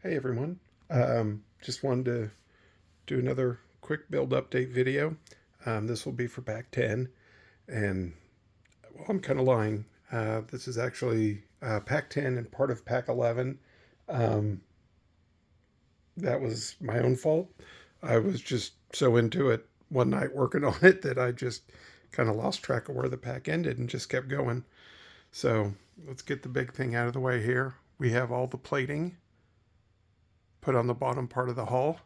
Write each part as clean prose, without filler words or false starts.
Hey everyone, just wanted to do another quick build update video. This will be for pack 10, and well, I'm kind of lying. This is actually pack 10 and part of pack 11. Um, that was my own fault. I was just so into it one night working on it that I just kind of lost track of where the pack ended and just kept going. So let's get the big thing out of the way here. We have all the plating put on the bottom part of the hull.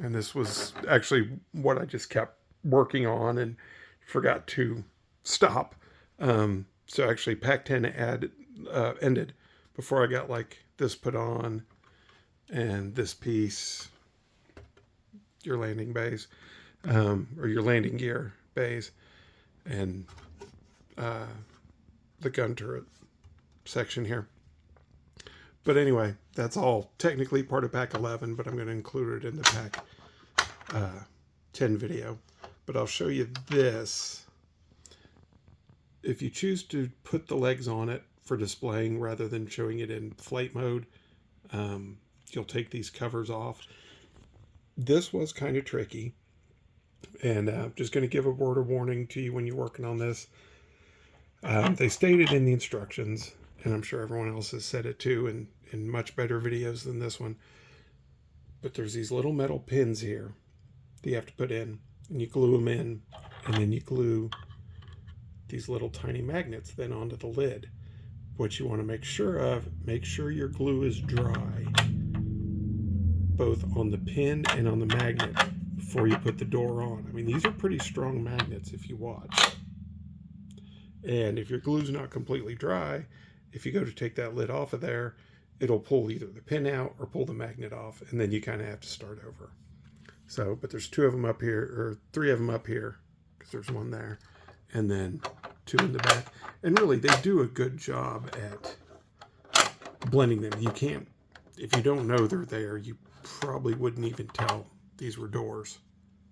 And this was actually what I just kept working on and forgot to stop. So actually, Pack 10 ended before I got like this put on and this piece, your landing bays, or your landing gear bays, and uh, the gun turret section here. But anyway, that's all technically part of pack 11, but I'm going to include it in the pack 10 video. But I'll show you this. If you choose to put the legs on it for displaying rather than showing it in flight mode, you'll take these covers off. This was kind of tricky, and I'm just going to give a word of warning to you when you're working on this. They stated in the instructions, and I'm sure everyone else has said it too in much better videos than this one, but there's these little metal pins here that you have to put in, and you glue them in, and then you glue these little tiny magnets then onto the lid. What you want to make sure your glue is dry, both on the pin and on the magnet, before you put the door on. I mean, these are pretty strong magnets if you watch. And if your glue's not completely dry, if you go to take that lid off of there, it'll pull either the pin out or pull the magnet off, and then you kind of have to start over. So, but there's two of them up here, or three of them up here, because there's one there, and then two in the back. And really, they do a good job at blending them. You can't, if you don't know they're there, you probably wouldn't even tell these were doors,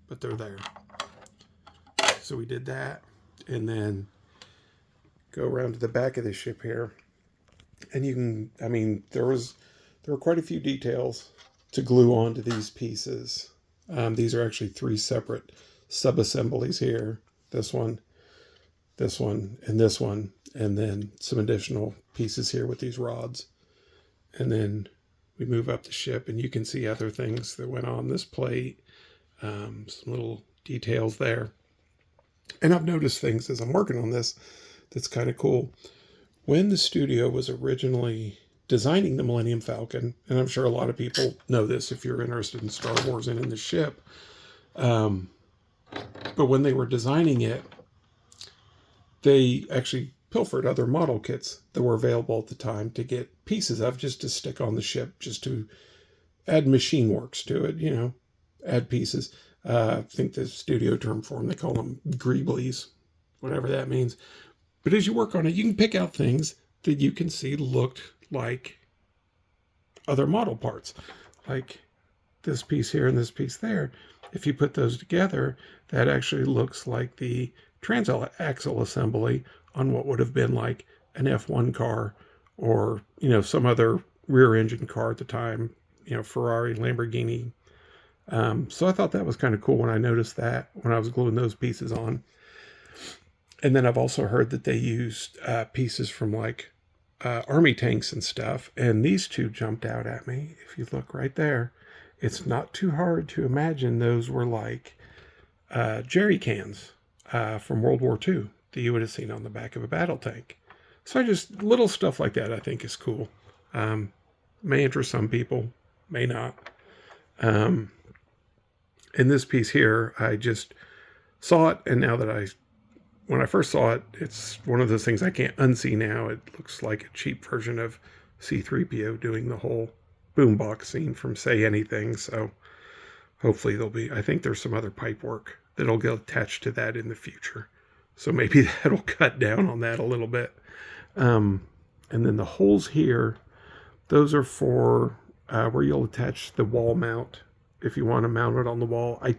but they're there. So we did that, and then go around to the back of the ship here, and you can, I mean, there were quite a few details to glue onto these pieces. These are actually three separate sub-assemblies here. This one, and this one, and then some additional pieces here with these rods. And then we move up the ship, and you can see other things that went on this plate, some little details there. And I've noticed things as I'm working on this that's kind of cool. When the studio was originally designing the Millennium Falcon, and I'm sure a lot of people know this if you're interested in Star Wars and in the ship, but when they were designing it, they actually pilfered other model kits that were available at the time to get pieces of, just to stick on the ship, just to add machine works to it, you know, add pieces. I think the studio term for them, they call them greeblies, whatever that means. But as you work on it, you can pick out things that you can see looked like other model parts, like this piece here and this piece there. If you put those together, that actually looks like the transaxle assembly on what would have been like an F1 car, or, you know, some other rear engine car at the time, you know, Ferrari, Lamborghini. So I thought that was kind of cool when I noticed that when I was gluing those pieces on. And then I've also heard that they used pieces from like army tanks and stuff. And these two jumped out at me. If you look right there, it's not too hard to imagine those were like jerry cans from World War II that you would have seen on the back of a battle tank. So I just, little stuff like that I think is cool. May interest some people, may not. In this piece here, I just saw it, and now that when I first saw it, it's one of those things I can't unsee now. It looks like a cheap version of C-3PO doing the whole boombox scene from Say Anything. So hopefully I think there's some other pipe work that'll get attached to that in the future. So maybe that'll cut down on that a little bit. And then the holes here, those are for where you'll attach the wall mount if you want to mount it on the wall. I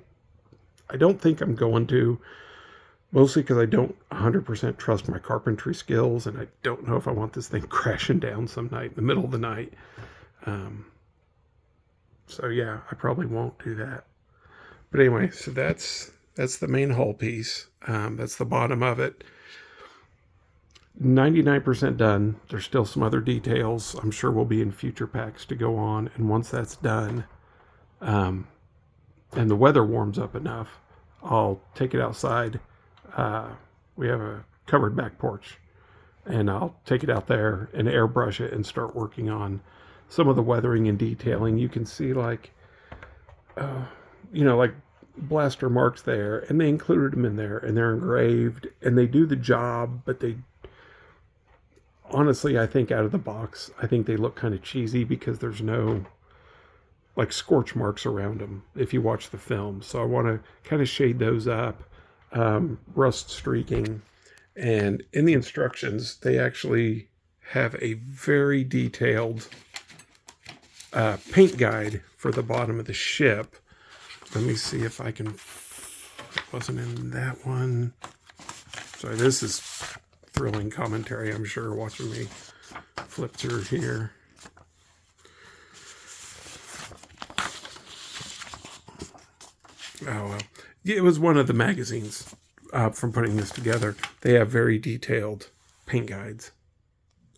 don't think I'm going to, Mostly because I don't 100% trust my carpentry skills, and I don't know if I want this thing crashing down some night in the middle of the night. So yeah, I probably won't do that. But anyway, so that's the main hull piece. That's the bottom of it. 99% done. There's still some other details I'm sure will be in future packs to go on. And once that's done, and the weather warms up enough, I'll take it outside. We have a covered back porch, and I'll take it out there and airbrush it and start working on some of the weathering and detailing. You can see like blaster marks there, and they included them in there, and they're engraved, and they do the job. But they honestly, I think out of the box, I think they look kind of cheesy because there's no like scorch marks around them if you watch the film. So I want to kind of shade those up, rust streaking. And in the instructions, they actually have a very detailed paint guide for the bottom of the ship. Let me see if I can, it wasn't in that one. Sorry, this is thrilling commentary, I'm sure, watching me flip through here. Oh, well. Yeah, it was one of the magazines from putting this together. They have very detailed paint guides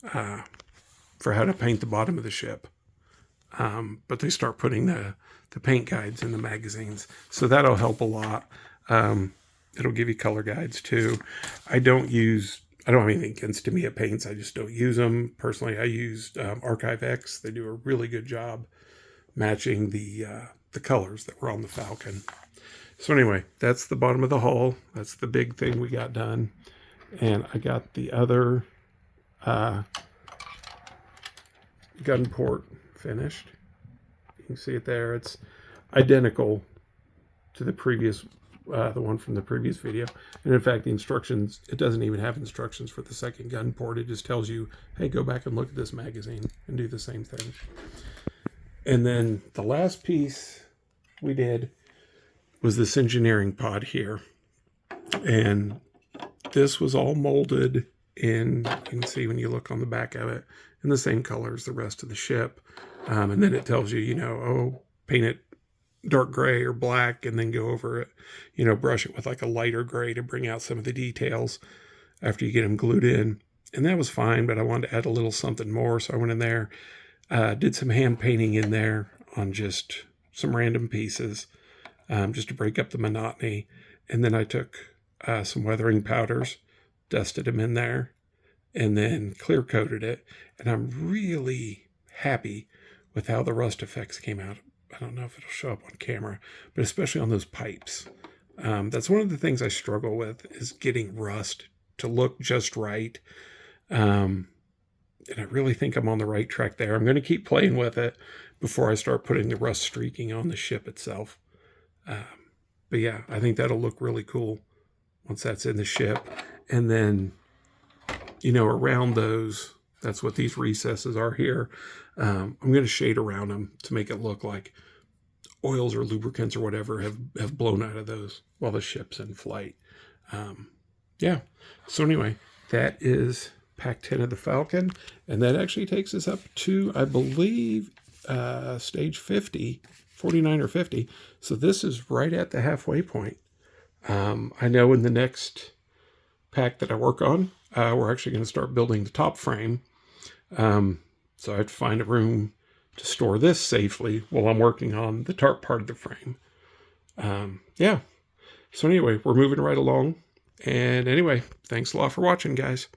for how to paint the bottom of the ship. But they start putting the paint guides in the magazines. So that'll help a lot. It'll give you color guides too. I don't have anything against Tamiya paints. I just don't use them. Personally, I used Archive X. They do a really good job matching the colors that were on the Falcon. So anyway, that's the bottom of the hull. That's the big thing we got done. And I got the other gun port finished. You can see it there. It's identical to the previous, the one from the previous video. And in fact, the instructions, it doesn't even have instructions for the second gun port. It just tells you, hey, go back and look at this magazine and do the same thing. And then the last piece we did was this engineering pod here. And this was all molded in, you can see when you look on the back of it, in the same color as the rest of the ship. And then it tells you, paint it dark gray or black, and then go over it, brush it with like a lighter gray to bring out some of the details after you get them glued in. And that was fine, but I wanted to add a little something more. So I went in there, did some hand painting in there on just some random pieces, just to break up the monotony. And then I took some weathering powders, dusted them in there, and then clear coated it. And I'm really happy with how the rust effects came out. I don't know if it'll show up on camera, but especially on those pipes. That's one of the things I struggle with, is getting rust to look just right. And I really think I'm on the right track there. I'm going to keep playing with it before I start putting the rust streaking on the ship itself. But yeah, I think that'll look really cool once that's in the ship. And then, around those, that's what these recesses are here. I'm going to shade around them to make it look like oils or lubricants or whatever have blown out of those while the ship's in flight. Yeah. So anyway, that is pack 10 of the Falcon. And that actually takes us up to, I believe, stage 50, 49 or 50. So this is right at the halfway point. I know in the next pack that I work on, we're actually going to start building the top frame. So I have to find a room to store this safely while I'm working on the tarp part of the frame. Yeah. So anyway, we're moving right along. And anyway, thanks a lot for watching, guys.